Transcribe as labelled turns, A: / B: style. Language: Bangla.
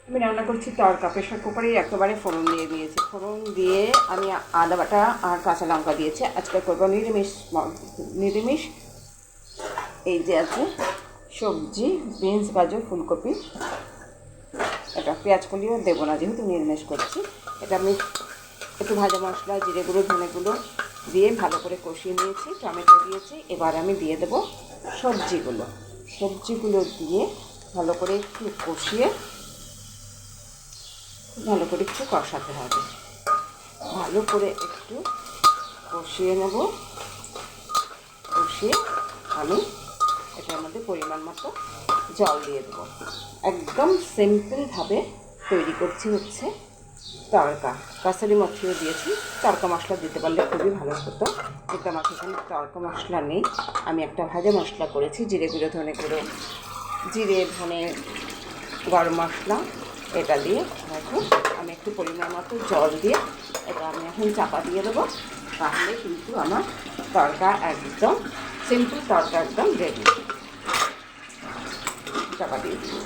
A: আমি রান্না করছি তড়কা। প্রেশার কুকারেই একেবারে ফোড়ন দিয়ে দিয়েছি। ফোড়ন দিয়ে আমি আদা বাটা আর কাঁচা লঙ্কা দিয়েছি। আজকে করবো নিরামিষ। নিরামিষ এই যে আছে সবজি, বিনস, গাজর, ফুলকপি। এটা পেঁয়াজ কলিও দেবো না, যেহেতু নিরামিষ করছি। এটা আমি একটু ভাজা মশলা, জিরে গুঁড়ো, ধনে গুঁড়ো দিয়ে ভালো করে কষিয়ে নিয়েছি। টমেটো দিয়েছি। এবার আমি দিয়ে দেবো সবজিগুলো দিয়ে ভালো করে একটু কষিয়ে একটু কষাতে হবে। ভালো করে একটু কষিয়ে নেব। কষিয়ে আমি এটার মধ্যে পরিমাণ মতো জল দিয়ে দেবো। একদম সিম্পলভাবে তৈরি করছি হচ্ছে তড়কা। কাসারি মশলা দিয়েছি। তড়কা মশলা দিতে পারলে খুবই ভালো হতো, কিন্তু আমার এখানে তড়কা মশলা নেই। আমি একটা ভাজা মশলা করেছি, জিরে গুঁড়ো, ধনে গুঁড়ো, জিরে, ধনে, গরম মশলা। এটা দিয়ে এখন আমি একটু পরিমাণ মতো জল দিয়ে এটা আমি এখন চাপা দিয়ে দেবো। তাহলে কিন্তু আমার তড়কা একদম সিম্পল তড়কা একদম রেডি। চাপা দিয়ে দিই।